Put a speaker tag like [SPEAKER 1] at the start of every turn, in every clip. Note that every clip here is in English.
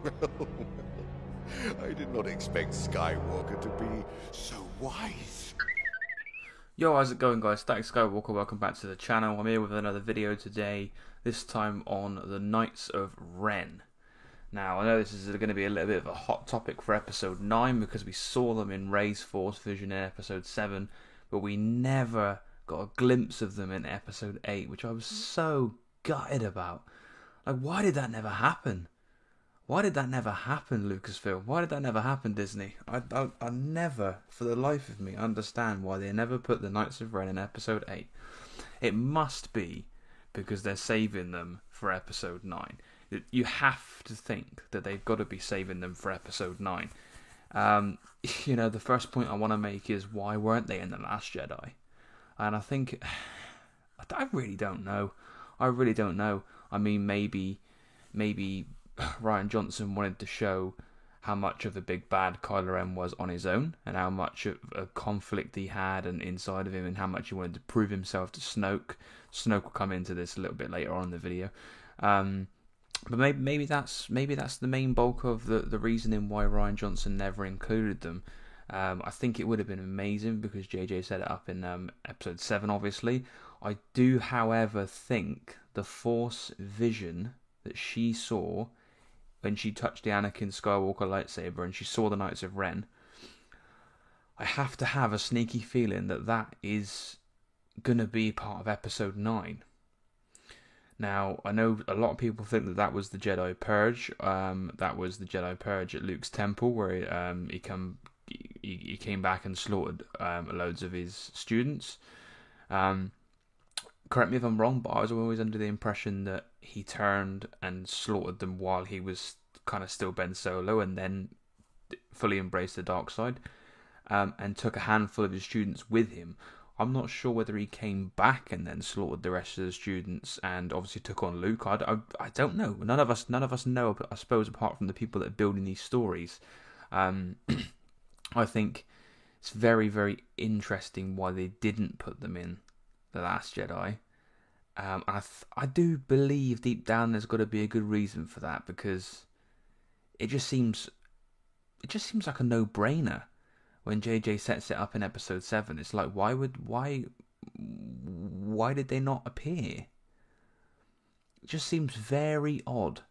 [SPEAKER 1] I did not expect Skywalker to be so wise.
[SPEAKER 2] Yo, how's it going, guys? Static Skywalker, welcome back to the channel. I'm here with another video today, this time on the Knights of Ren. Now, I know this is going to be a little bit of a hot topic for episode 9 because we saw them in Rey's Force Vision in episode 7, but we never got a glimpse of them in episode 8, which I was so gutted about. Like, why did that never happen? Why did that never happen, Lucasfilm? Why did that never happen, Disney? I never, for the life of me, understand why they never put the Knights of Ren in episode 8. It must be because they're saving them for episode 9. You have to think that they've got to be saving them for episode 9. The first point I want to make is, why weren't they in The Last Jedi? And I think, I really don't know. I really don't know. I mean, maybe Rian Johnson wanted to show how much of a big bad Kylo Ren was on his own, and how much of a conflict he had and inside of him, and how much he wanted to prove himself to Snoke. Snoke will come into this a little bit later on in the video. But maybe that's the main bulk of the reasoning why Rian Johnson never included them. I think it would have been amazing because JJ set it up in episode 7, obviously. I do, however, think the Force vision that she saw when she touched the Anakin Skywalker lightsaber and she saw the Knights of Ren, I have to have a sneaky feeling that that is going to be part of episode 9. Now, I know a lot of people think that that was the Jedi Purge. That was the Jedi Purge at Luke's temple, where he came back and slaughtered loads of his students. Correct me if I'm wrong, but I was always under the impression that he turned and slaughtered them while he was kind of still Ben Solo, and then fully embraced the dark side, and took a handful of his students with him. I'm not sure whether he came back and then slaughtered the rest of the students and obviously took on Luke. I don't know. None of us know, I suppose, apart from the people that are building these stories. I think it's very, very interesting why they didn't put them in The Last Jedi. I do believe deep down there's got to be a good reason for that, because it just seems like a no-brainer. When JJ sets it up in episode 7, it's like, why did they not appear? It just seems very odd.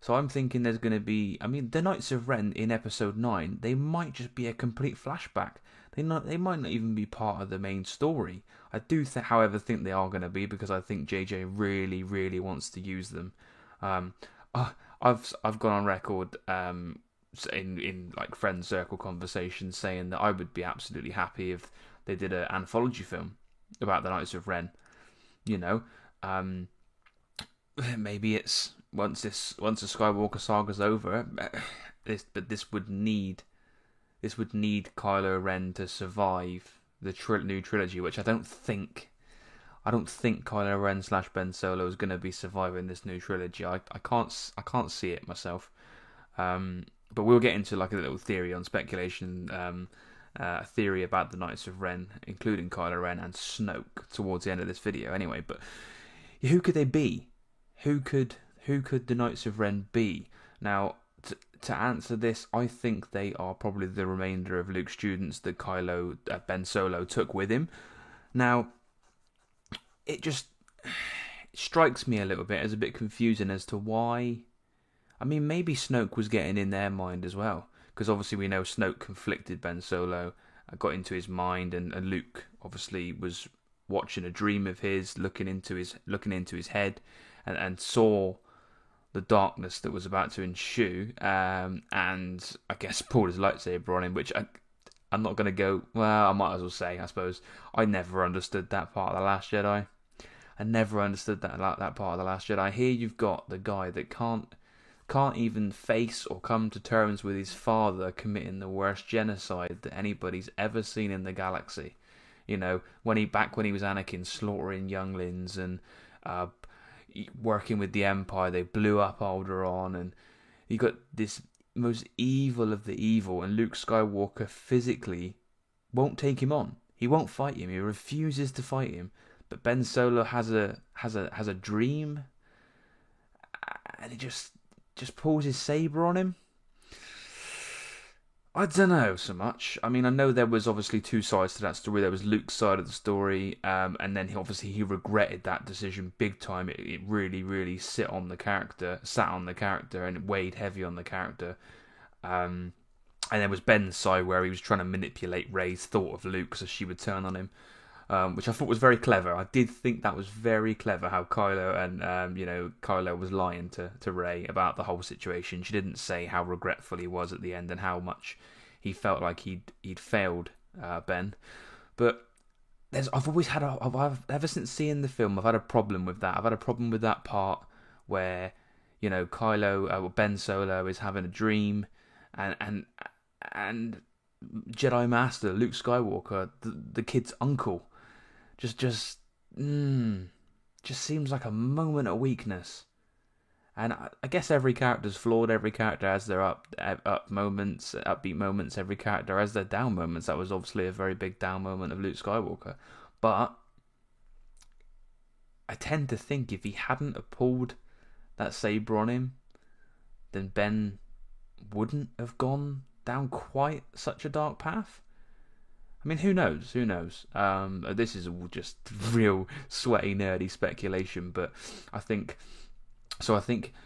[SPEAKER 2] So I'm thinking there's going to be, the Knights of Ren in episode 9, they might just be a complete flashback. They might not even be part of the main story. I do, however, think they are going to be, because I think JJ really, really wants to use them. I've gone on record in like friend circle conversations saying that I would be absolutely happy if they did an anthology film about the Knights of Ren. Maybe it's once the Skywalker saga's over, this would need Kylo Ren to survive the new trilogy, which I don't think Kylo Ren / Ben Solo is going to be surviving this new trilogy. I can't see it myself. But we'll get into like a little theory on speculation, theory about the Knights of Ren, including Kylo Ren and Snoke, towards the end of this video. Anyway, but who could they be? Who could the Knights of Ren be? Now, to answer this, I think they are probably the remainder of Luke's students that Ben Solo took with him. Now, it just strikes me a little bit as a bit confusing as to why. Maybe Snoke was getting in their mind as well, because obviously we know Snoke conflicted Ben Solo, got into his mind, and Luke obviously was watching a dream of his, looking into his head, and saw the darkness that was about to ensue, and I guess pulled his lightsaber on him, which I'm not going to go, well, I might as well say, I suppose, I never understood that part of The Last Jedi. I never understood that part of The Last Jedi. Here you've got the guy that can't even face or come to terms with his father committing the worst genocide that anybody's ever seen in the galaxy. When he was Anakin, slaughtering younglings and working with the Empire, they blew up Alderaan, and you got this most evil of the evil, and Luke Skywalker physically won't take him on. He won't fight him. He refuses to fight him. But Ben Solo has a dream, and it just just pulls his saber on him. I don't know so much. I mean, I know there was obviously two sides to that story. There was Luke's side of the story, and then he regretted that decision big time. It really, really sat on the character, and it weighed heavy on the character. And there was Ben's side where he was trying to manipulate Rey's thought of Luke so she would turn on him, which I thought was very clever. I did think that was very clever how Kylo was lying to Rey about the whole situation. She didn't say how regretful he was at the end and how much he felt like he'd failed Ben. But ever since seeing the film, I've had a problem with that. I've had a problem with that part where Ben Solo is having a dream, and Jedi Master Luke Skywalker, the kid's uncle, just seems like a moment of weakness. And I guess every character's flawed. Every character has their upbeat moments. Every character has their down moments. That was obviously a very big down moment of Luke Skywalker. But I tend to think if he hadn't have pulled that saber on him, then Ben wouldn't have gone down quite such a dark path. I mean, who knows? This is all just real sweaty, nerdy speculation, but I think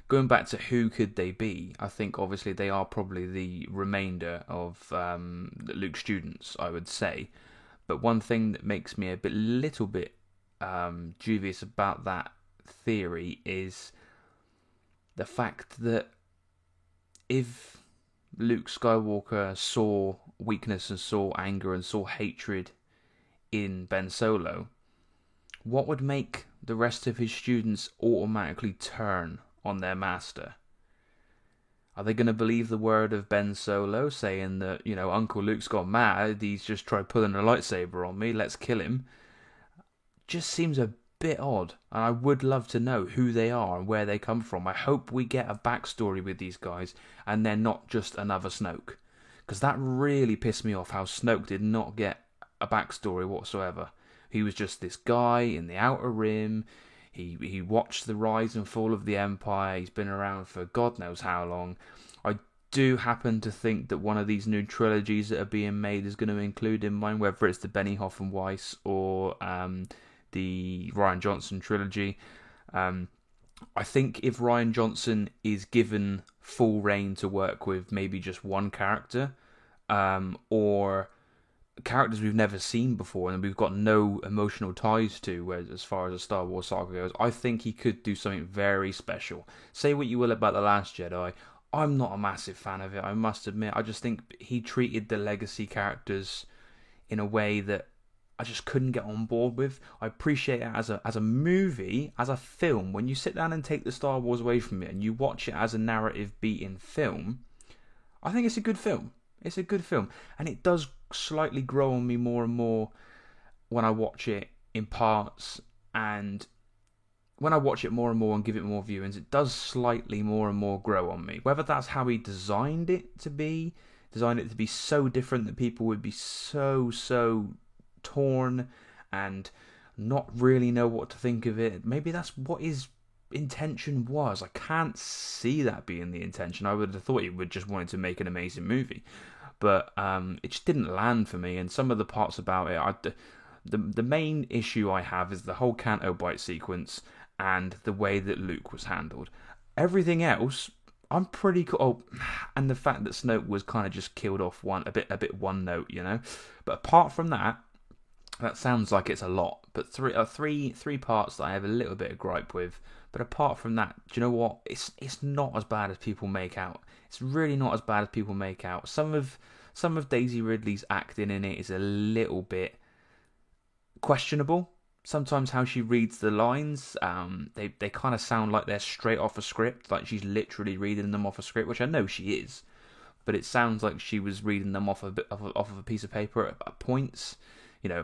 [SPEAKER 2] going back to who could they be, I think obviously they are probably the remainder of Luke's students, I would say. But one thing that makes me a little bit dubious about that theory is the fact that if Luke Skywalker saw weakness and saw anger and saw hatred in Ben Solo, what would make the rest of his students automatically turn on their master? Are they going to believe the word of Ben Solo saying that, Uncle Luke's gone mad, he's just tried pulling a lightsaber on me, let's kill him? Just seems a bit odd, and I would love to know who they are and where they come from. I hope we get a backstory with these guys and they're not just another Snoke, because that really pissed me off how Snoke did not get a backstory whatsoever. He was just this guy in the Outer Rim. He watched the rise and fall of the Empire. He's been around for God knows how long. I do happen to think that one of these new trilogies that are being made is going to include him, whether it's the Benioff and Weiss or the Rian Johnson trilogy. I think if Rian Johnson is given full reign to work with maybe just one character, or characters we've never seen before and we've got no emotional ties to, as far as the Star Wars saga goes, I think he could do something very special. Say what you will about The Last Jedi, I'm not a massive fan of it, I must admit. I just think he treated the legacy characters in a way that I just couldn't get on board with. I appreciate it as a movie, as a film. When you sit down and take the Star Wars away from it and you watch it as a narrative beating film, I think it's a good film. It's a good film, and it does slightly grow on me more and more when I watch it in parts, and when I watch it more and more and give it more viewings, it does slightly more and more grow on me. Whether that's how he designed it to be so different that people would be so torn and not really know what to think of it. Maybe that's what his intention was. I can't see that being the intention. I would have thought he would just wanted to make an amazing movie, but it just didn't land for me. And some of the parts about it, the main issue I have is the whole Canto Bight sequence and the way that Luke was handled. Everything else, I'm pretty cool. Oh, and the fact that Snoke was kind of just killed off a bit one note, But apart from that, that sounds like it's a lot. But three parts that I have a little bit of gripe with. But apart from that, do you know what? It's not as bad as people make out. It's really not as bad as people make out. Some of Daisy Ridley's acting in it is a little bit questionable. Sometimes how she reads the lines, they kind of sound like they're straight off a script, like she's literally reading them off a script, which I know she is. But it sounds like she was reading them off of a piece of paper at points.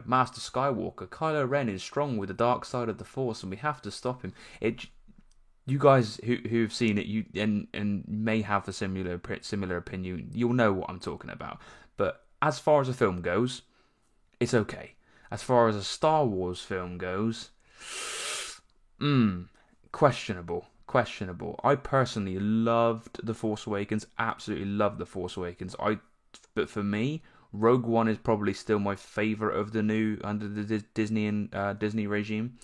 [SPEAKER 2] Master Skywalker, Kylo Ren is strong with the dark side of the Force, and we have to stop him. You guys who've seen it, and may have a similar opinion, you'll know what I'm talking about. But as far as a film goes, it's okay. As far as a Star Wars film goes, questionable. questionable. I personally loved The Force Awakens, absolutely loved The Force Awakens. But for me, Rogue One is probably still my favourite of the new under the Disney regime.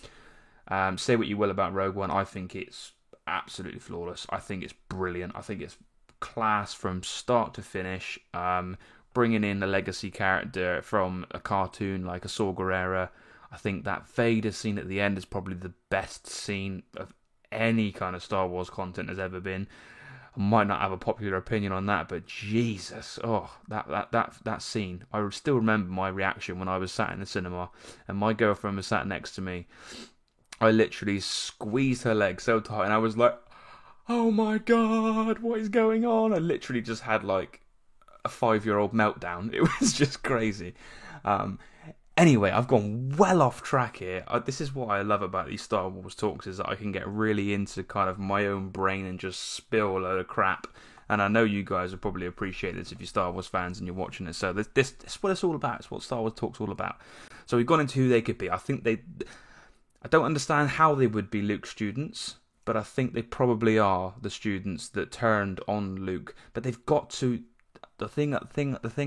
[SPEAKER 2] Say what you will about Rogue One, I think it's absolutely flawless. I think it's brilliant. I think it's class from start to finish. Bringing in a legacy character from a cartoon like a Saw Gerrera. I think that Vader scene at the end is probably the best scene of any kind of Star Wars content has ever been. I might not have a popular opinion on that, but Jesus, that scene. I still remember my reaction when I was sat in the cinema and my girlfriend was sat next to me. I literally squeezed her leg so tight and I was like, oh my God, what is going on? I literally just had like a 5-year-old meltdown. It was just crazy. Anyway, I've gone well off track here. This is what I love about these Star Wars talks, is that I can get really into kind of my own brain and just spill a load of crap. And I know you guys will probably appreciate this if you're Star Wars fans and you're watching it. So this is what it's all about. It's what Star Wars talk's all about. So we've gone into who they could be. I don't understand how they would be Luke's students, but I think they probably are the students that turned on Luke. But they've got to... The thing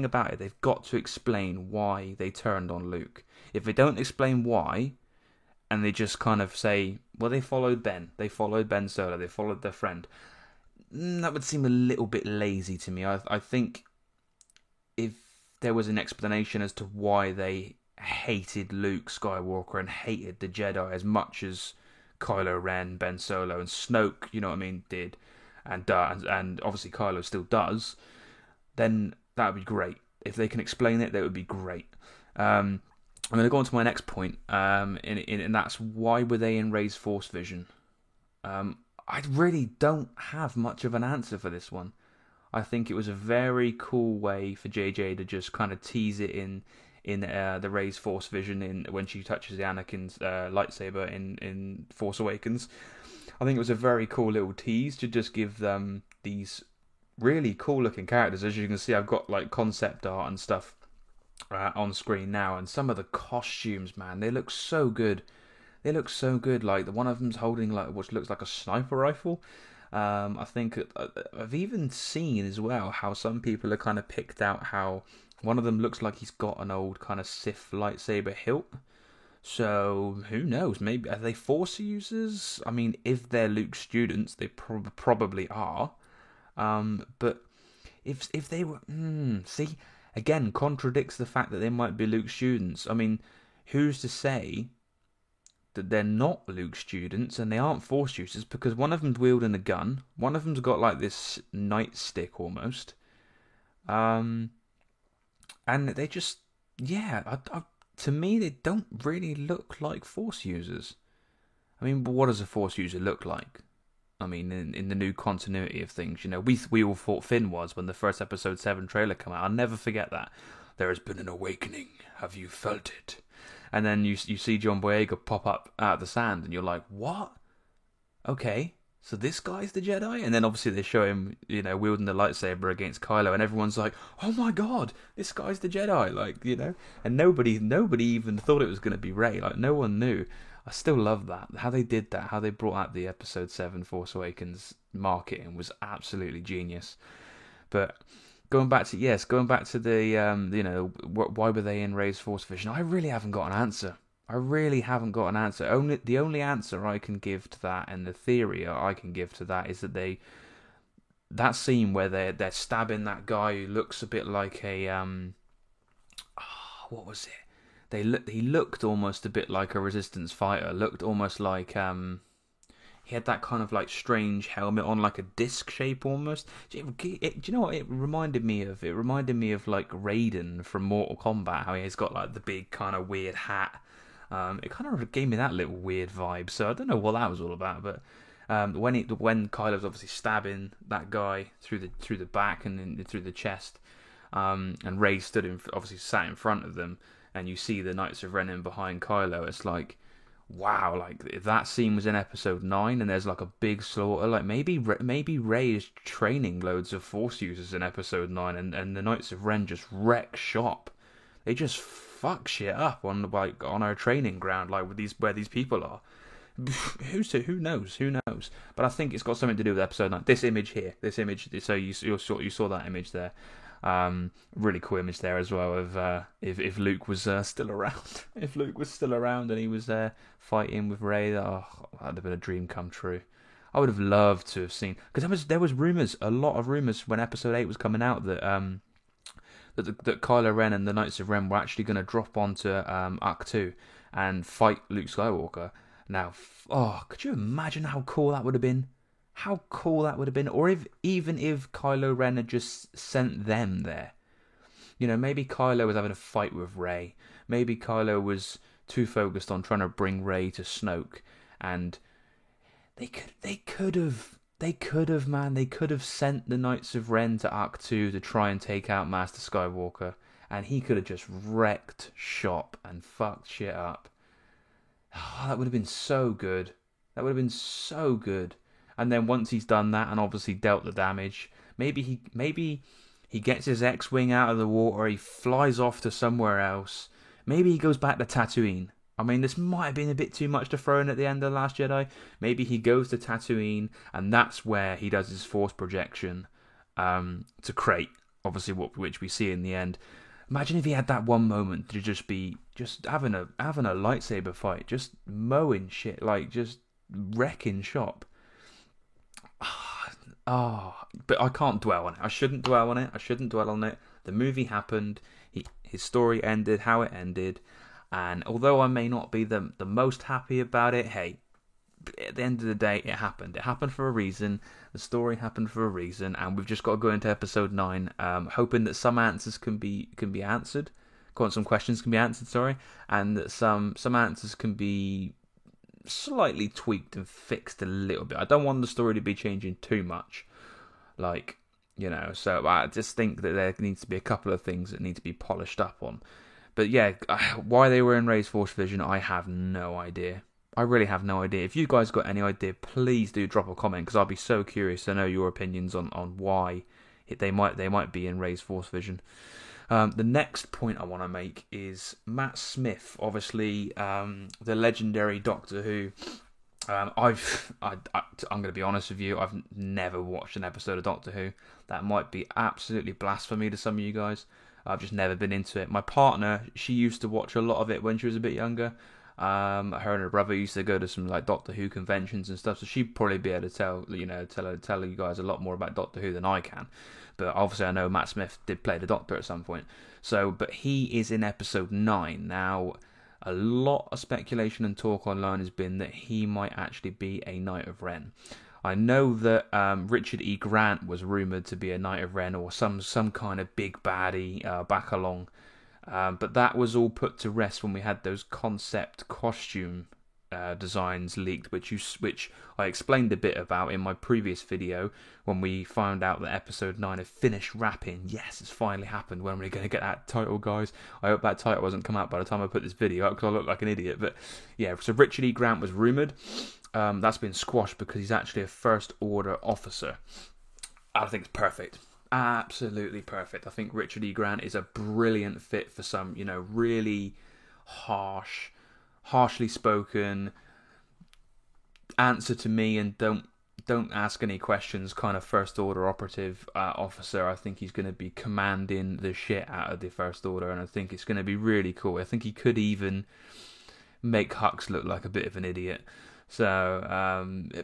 [SPEAKER 2] about it, they've got to explain why they turned on Luke. If they don't explain why, and they just kind of say, well, they followed Ben Solo, they followed their friend, that would seem a little bit lazy to me. I think if there was an explanation as to why they hated Luke Skywalker and hated the Jedi as much as Kylo Ren, Ben Solo, and Snoke, you know what I mean, did, and obviously Kylo still does, then that would be great. If they can explain it, that would be great. I'm going to go on to my next point, and that's why were they in Rey's Force vision? I really don't have much of an answer for this one. I think it was a very cool way for JJ to just kind of tease it in the Rey's Force vision when she touches the Anakin's lightsaber in Force Awakens. I think it was a very cool little tease to just give them these really cool looking characters. As you can see, I've got like concept art and stuff on screen now, and some of the costumes, man, they look so good. Like the one of them's holding like what looks like a sniper rifle. I think I've even seen as well how some people are kind of picked out how one of them looks like he's got an old kind of Sith lightsaber hilt. So who knows? Maybe are they Force users? I mean, if they're Luke's students, they probably are. But if they were, see, again, contradicts the fact that they might be Luke's students. I mean, who's to say that they're not Luke's students and they aren't Force users? Because one of them's wielding a gun, one of them's got like this nightstick almost, and they just, to me, they don't really look like Force users. I mean, but what does a Force user look like? I mean, in the new continuity of things, you know, we all thought Finn was when the first episode 7 trailer came out. I'll never forget that. There has been an awakening. Have you felt it? And then you see John Boyega pop up out of the sand, and you're like, what? Okay, so this guy's the Jedi? And then obviously they show him, you know, wielding the lightsaber against Kylo, and everyone's like, oh my God, this guy's the Jedi, like, you know. And nobody even thought it was going to be Rey. Like, no one knew. I still love that. How they did that, how they brought out the episode 7 Force Awakens marketing was absolutely genius. But going back to the, you know, why were they in Rey's Force vision? I really haven't got an answer. The only answer I can give to that, and the theory I can give to that, is that that scene where they're stabbing that guy who looks a bit like a, what was it? He looked almost a bit like a Resistance fighter. Looked almost like he had that kind of like strange helmet on, like a disc shape almost. Do you know what it reminded me of? It reminded me of like Raiden from Mortal Kombat. How he's got like the big kind of weird hat. It kind of gave me that little weird vibe. So I don't know what that was all about. But when Kylo's obviously stabbing that guy through the back and then through the chest, and Rey obviously sat in front of them. And you see the Knights of Ren in behind Kylo, it's like, wow, like if that scene was in episode 9 and there's like a big slaughter, like maybe Rey is training loads of Force users in episode 9 and the Knights of Ren just wreck shop. They just fuck shit up on our training ground, like where these people are. Who knows? Who knows? But I think it's got something to do with episode 9. This image here. This image. So you saw that image there. Really cool image there as well of if Luke was still around. If Luke was still around and he was there fighting with Rey, that'd have been a dream come true. I would have loved to have seen, because there was rumors, a lot of rumors when episode 8 was coming out that that Kylo Ren and the Knights of Ren were actually going to drop onto Ahch-To and fight Luke Skywalker. Now, could you imagine how cool that would have been? How cool that would have been. Or even if Kylo Ren had just sent them there. You know, maybe Kylo was having a fight with Rey. Maybe Kylo was too focused on trying to bring Rey to Snoke. And they could have sent the Knights of Ren to Ahch-To to try and take out Master Skywalker. And he could have just wrecked shop and fucked shit up. Oh, that would have been so good. That would have been so good. And then once he's done that and obviously dealt the damage, maybe he gets his X-Wing out of the water, he flies off to somewhere else. Maybe he goes back to Tatooine. I mean, this might have been a bit too much to throw in at the end of The Last Jedi. Maybe he goes to Tatooine and that's where he does his Force projection to Crate, obviously, which we see in the end. Imagine if he had that one moment to just be having a lightsaber fight, just mowing shit, like just wrecking shop. But I can't dwell on it. I shouldn't dwell on it. The movie happened. His story ended how it ended. And although I may not be the most happy about it, hey, at the end of the day, it happened. It happened for a reason. The story happened for a reason. And we've just got to go into episode 9, hoping that some answers can be answered. Some questions can be answered, sorry. And that some answers can be slightly tweaked and fixed a little bit. I don't want the story to be changing too much, like, you know, so I just think that there needs to be a couple of things that need to be polished up on. But yeah, why they were in Rey's Force Vision, I have no idea. I really have no idea. If you guys got any idea, please do drop a comment, because I'll be so curious to know your opinions on why they might be in Rey's Force Vision. The next point I want to make is Matt Smith, obviously the legendary Doctor Who. I'm going to be honest with you, I've never watched an episode of Doctor Who. That might be absolutely blasphemy to some of you guys. I've just never been into it. My partner, she used to watch a lot of it when she was a bit younger. Her and her brother used to go to some like Doctor Who conventions and stuff, so she'd probably be able to tell you guys a lot more about Doctor Who than I can. But obviously I know Matt Smith did play the Doctor at some point. But he is in episode 9. Now, a lot of speculation and talk online has been that he might actually be a Knight of Ren. I know that Richard E. Grant was rumoured to be a Knight of Ren or some kind of big baddie back along. But that was all put to rest when we had those concept costume designs leaked, which I explained a bit about in my previous video when we found out that episode 9 had finished wrapping. Yes, it's finally happened. When are we going to get that title, guys? I hope that title hasn't come out by the time I put this video out, because I look like an idiot. But yeah, so Richard E. Grant was rumoured. That's been squashed because he's actually a First Order officer. I think it's perfect. Absolutely perfect. I think Richard E. Grant is a brilliant fit for some, really harshly spoken, answer to me and don't ask any questions kind of First Order operative officer. I think he's going to be commanding the shit out of the First Order, and I think it's going to be really cool. I think he could even make Hux look like a bit of an idiot. So,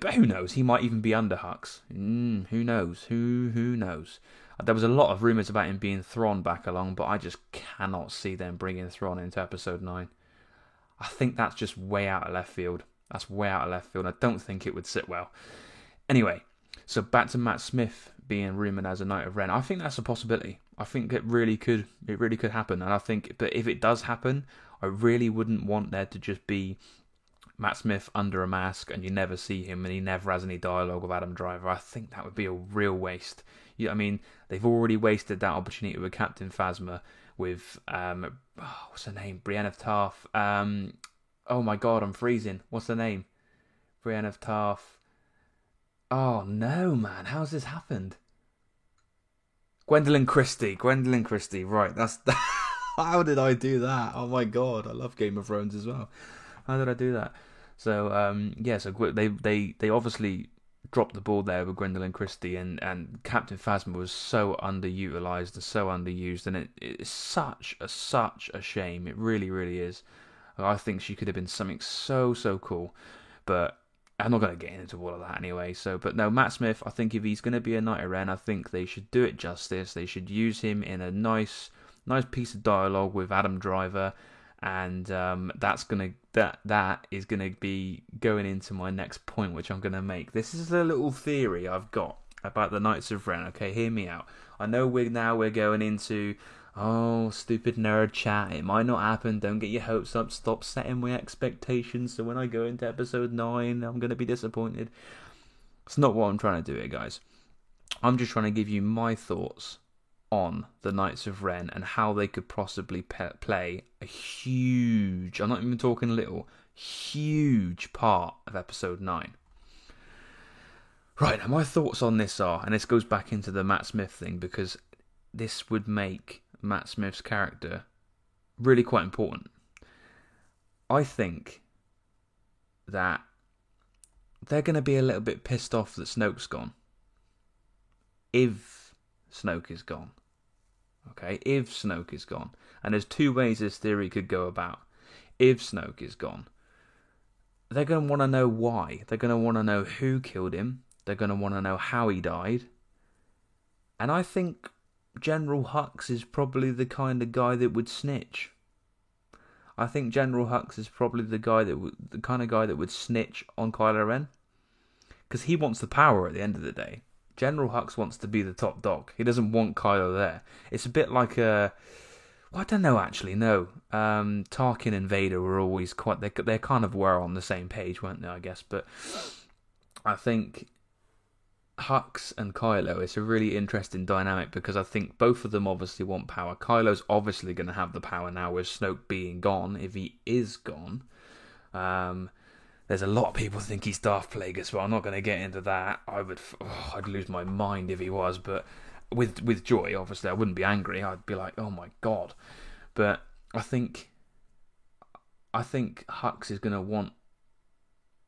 [SPEAKER 2] but who knows? He might even be under Hux. Who knows? Who knows? There was a lot of rumours about him being Thrawn back along, but I just cannot see them bringing Thrawn into episode 9. I think that's just way out of left field. That's way out of left field. I don't think it would sit well. Anyway, so back to Matt Smith being rumoured as a Knight of Ren. I think that's a possibility. I think it really could happen. And I think, but if it does happen, I really wouldn't want there to just be Matt Smith under a mask and you never see him and he never has any dialogue with Adam Driver. I think that would be a real waste. I mean, they've already wasted that opportunity with Captain Phasma, with what's her name? Brienne of Tarth. Oh my god, I'm freezing. What's her name? Brienne of Tarth. Oh no, man, how's this happened? Gwendoline Christie. Right, that's how did I do that? Oh my god, I love Game of Thrones as well. How did I do that? So they obviously dropped the ball there with Gwendolyn Christie, and Captain Phasma was so underutilized and so underused, and it's such a shame. It really, really is. I think she could have been something so cool, but I'm not going to get into all of that anyway. But no, Matt Smith, I think if he's going to be a Knight of Ren, I think they should do it justice. They should use him in a nice piece of dialogue with Adam Driver, and that is gonna be going into my next point, which I'm gonna make. This is a little theory I've got about the Knights of Ren. Okay, hear me out. I know we're going into stupid nerd chat. It might not happen. Don't get your hopes up. Stop setting my expectations. So when I go into episode 9, I'm gonna be disappointed. It's not what I'm trying to do here, guys. I'm just trying to give you my thoughts on the Knights of Ren and how they could possibly play a huge, I'm not even talking little, huge part of episode 9. Right, now my thoughts on this are, and this goes back into the Matt Smith thing, because this would make Matt Smith's character really quite important. I think that they're going to be a little bit pissed off that Snoke's gone. If Snoke is gone. Okay, if Snoke is gone. And there's two ways this theory could go about. If Snoke is gone, they're going to want to know why. They're going to want to know who killed him. They're going to want to know how he died. And I think General Hux is probably the kind of guy that would snitch. I think General Hux is probably the kind of guy that would snitch on Kylo Ren. Because he wants the power at the end of the day. General Hux wants to be the top dog. He doesn't want Kylo there. It's a bit like I don't know actually. No, Tarkin and Vader were always quite. They kind of were on the same page, weren't they? I guess, but I think Hux and Kylo, it's a really interesting dynamic because I think both of them obviously want power. Kylo's obviously going to have the power now with Snoke being gone. If he is gone, there's a lot of people think he's Darth Plagueis, but I'm not going to get into that. I'd lose my mind if he was, but with joy, obviously, I wouldn't be angry. I'd be like, oh my god. But I think Hux is going to want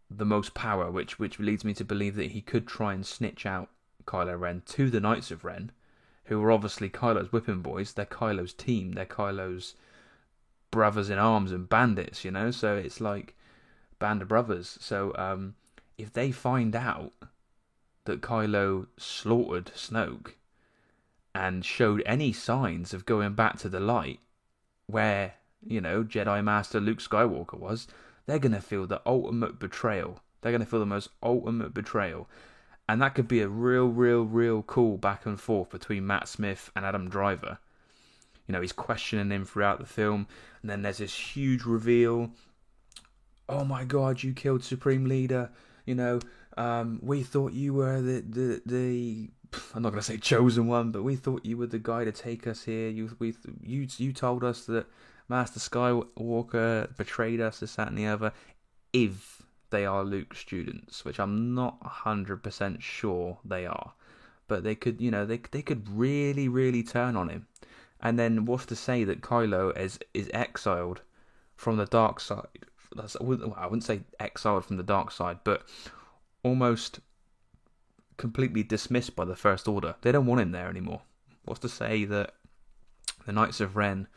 [SPEAKER 2] the most power, which leads me to believe that he could try and snitch out Kylo Ren to the Knights of Ren, who are obviously Kylo's whipping boys. They're Kylo's team. They're Kylo's brothers in arms and bandits, you know? So it's like band of brothers. So if they find out that Kylo slaughtered Snoke and showed any signs of going back to the light where, you know, Jedi Master Luke Skywalker was, they're going to feel the ultimate betrayal. They're going to feel the most ultimate betrayal. And that could be a real cool back and forth between Matt Smith and Adam Driver. You know, he's questioning him throughout the film, and then there's this huge reveal. Oh my god, you killed Supreme Leader. You know, we thought you were the I'm not going to say chosen one, but we thought you were the guy to take us here. You told us that Master Skywalker betrayed us, this, that, and the other. If they are Luke's students, which I'm not 100% sure they are, but they could, you know, they could really turn on him. And then what's to say that Kylo is exiled from the dark side? I wouldn't say exiled from the dark side, but almost completely dismissed by the First Order. They don't want him there anymore. What's to say that the Knights of Ren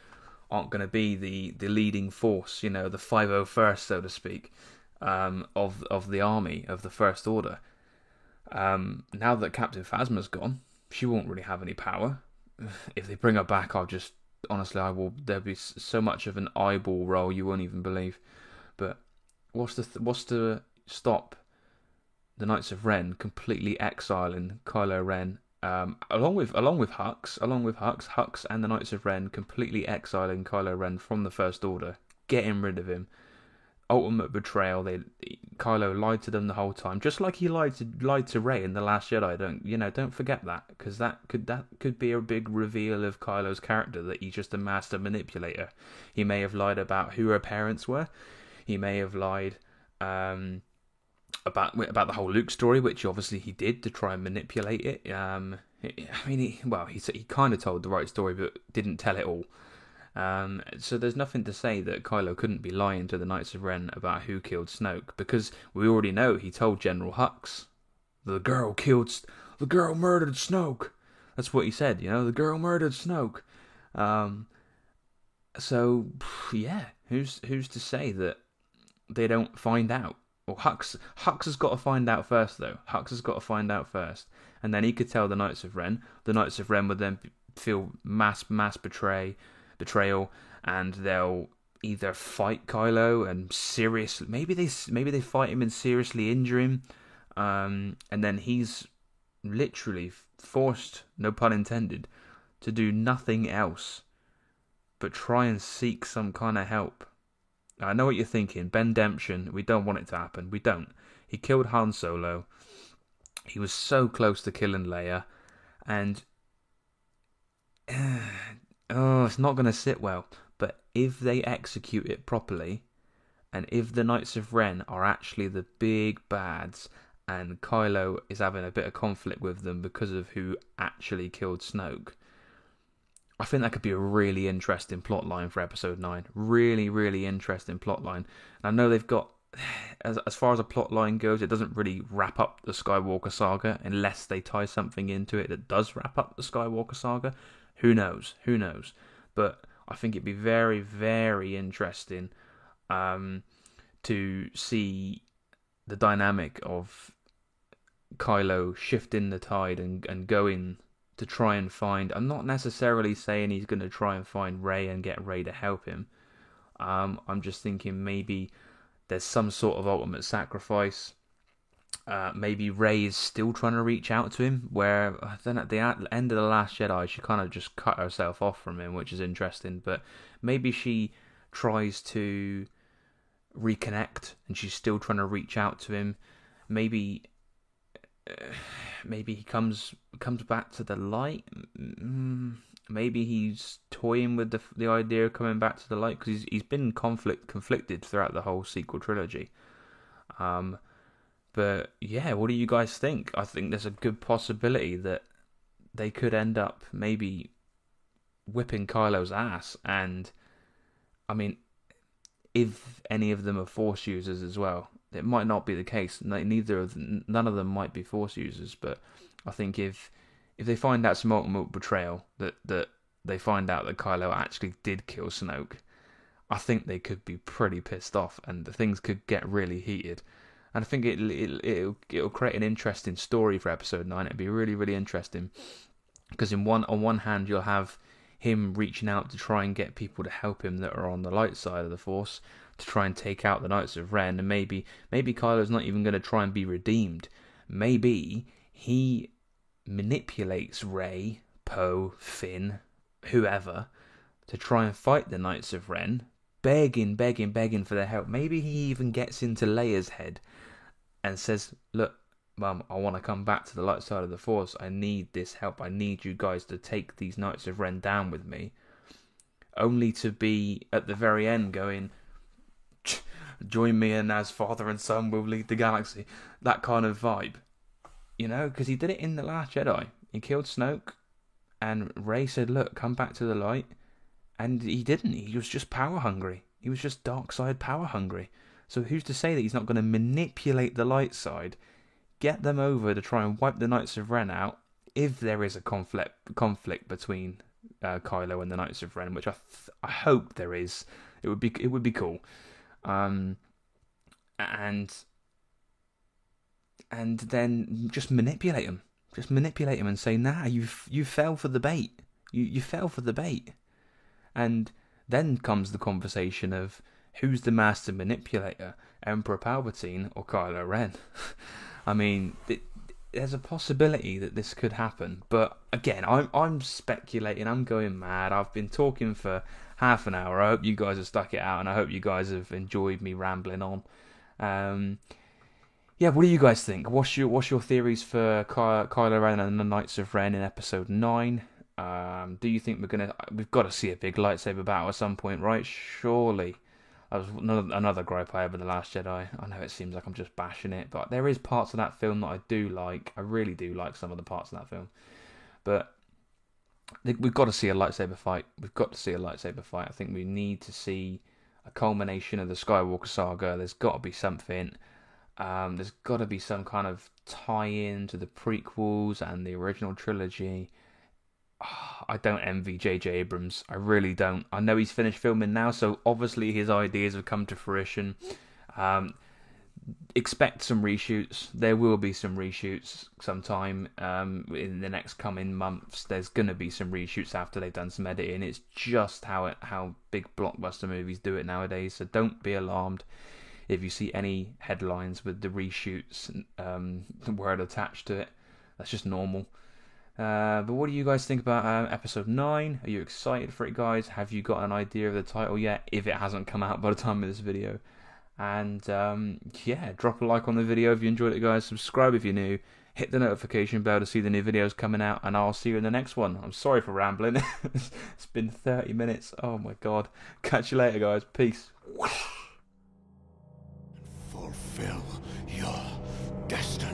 [SPEAKER 2] aren't going to be the leading force, you know, the 501st, so to speak, of the army of the First Order. Now that Captain Phasma's gone, she won't really have any power. If they bring her back, there'll be so much of an eyeball roll you won't even believe. But what's to stop the Knights of Ren completely exiling Kylo Ren, along with Hux and the Knights of Ren completely exiling Kylo Ren from the First Order, getting rid of him. Ultimate betrayal. Kylo lied to them the whole time, just like he lied to Rey in The Last Jedi. Don't forget that, because that could be a big reveal of Kylo's character, that he's just a master manipulator. He may have lied about who her parents were. He may have lied about the whole Luke story, which obviously he did to try and manipulate it. He kind of told the right story, but didn't tell it all. So there's nothing to say that Kylo couldn't be lying to the Knights of Ren about who killed Snoke, because we already know he told General Hux, the girl murdered Snoke. That's what he said, the girl murdered Snoke. So yeah, who's to say that they don't find out? Well, Hux has got to find out first, though. Hux has got to find out first, and then he could tell the Knights of Ren. The Knights of Ren would then feel mass betrayal, and they'll either fight Kylo and seriously, maybe they fight him and seriously injure him, and then he's literally forced, no pun intended, to do nothing else but try and seek some kind of help. I know what you're thinking. Ben Demption, we don't want it to happen. We don't. He killed Han Solo. He was so close to killing Leia. And it's not going to sit well. But if they execute it properly, and if the Knights of Ren are actually the big bads, and Kylo is having a bit of conflict with them because of who actually killed Snoke, I think that could be a really interesting plot line for Episode 9. Really, really interesting plot line. And I know they've got, as far as a plot line goes, it doesn't really wrap up the Skywalker saga unless they tie something into it that does wrap up the Skywalker saga. Who knows? But I think it'd be very, very interesting to see the dynamic of Kylo shifting the tide and going to try and find. I'm not necessarily saying he's going to try and find Rey and get Rey to help him. I'm just thinking maybe there's some sort of ultimate sacrifice. Maybe Rey is still trying to reach out to him, where then at the end of The Last Jedi she kind of just cut herself off from him, which is interesting. But maybe she tries to reconnect and she's still trying to reach out to him. Maybe he comes back to the light. Maybe he's toying with the idea of coming back to the light, because he's been conflicted throughout the whole sequel trilogy. But yeah, what do you guys think? I think there's a good possibility that they could end up maybe whipping Kylo's ass, and I mean, if any of them are Force users as well. It might not be the case. None of them might be Force users, but I think if they find out some ultimate betrayal, that they find out that Kylo actually did kill Snoke, I think they could be pretty pissed off, and things could get really heated. And I think it'll create an interesting story for Episode 9. It'd be really, really interesting, because on one hand you'll have him reaching out to try and get people to help him that are on the light side of the Force, to try and take out the Knights of Ren, and maybe Kylo's not even going to try and be redeemed. Maybe he manipulates Rey, Poe, Finn, whoever, to try and fight the Knights of Ren, begging for their help. Maybe he even gets into Leia's head and says, "Look, Mum, I want to come back to the light side of the Force. I need this help. I need you guys to take these Knights of Ren down with me." Only to be at the very end going, "Join me, and as father and son will lead the galaxy." That kind of vibe, because he did it in The Last Jedi. He killed Snoke, and Rey said, "Look, come back to the light," and he didn't. He was just power hungry. He was just dark side power hungry. So who's to say that he's not going to manipulate the light side, get them over to try and wipe the Knights of Ren out, if there is a conflict between Kylo and the Knights of Ren, which I hope there is. It would be cool. And then just manipulate him. Just manipulate him and say, "Nah, you fell for the bait. You fell for the bait." And then comes the conversation of who's the master manipulator, Emperor Palpatine or Kylo Ren. I mean, there's a possibility that this could happen, but again, I'm speculating. I'm going mad. I've been talking for half an hour. I hope you guys have stuck it out, and I hope you guys have enjoyed me rambling on. Yeah, what do you guys think? What's your theories for Kylo Ren and the Knights of Ren in Episode 9? Do you think we've got to see a big lightsaber battle at some point, right? Surely. That was another gripe I have with The Last Jedi. I know it seems like I'm just bashing it, but there is parts of that film that I do like. I really do like some of the parts of that film. But we've got to see a lightsaber fight. We've got to see a lightsaber fight. I think we need to see a culmination of the Skywalker saga. There's got to be something. There's got to be some kind of tie-in to the prequels and the original trilogy. I don't envy J.J. Abrams. I really don't. I know he's finished filming now, so obviously his ideas have come to fruition. Expect some reshoots. There will be some reshoots sometime in the next coming months. There's gonna be some reshoots after they've done some editing. It's just how big blockbuster movies do it nowadays. So don't be alarmed if you see any headlines with the reshoots word attached to it. That's just normal. But what do you guys think about episode 9? Are you excited for it, guys? Have you got an idea of the title yet, if it hasn't come out by the time of this video? And yeah, drop a like on the video if you enjoyed it, guys. Subscribe if you're new. Hit the notification bell to see the new videos coming out, and I'll see you in the next one. I'm sorry for rambling. It's been 30 minutes. Oh my god. Catch you later, guys. Peace.
[SPEAKER 1] Fulfill your destiny.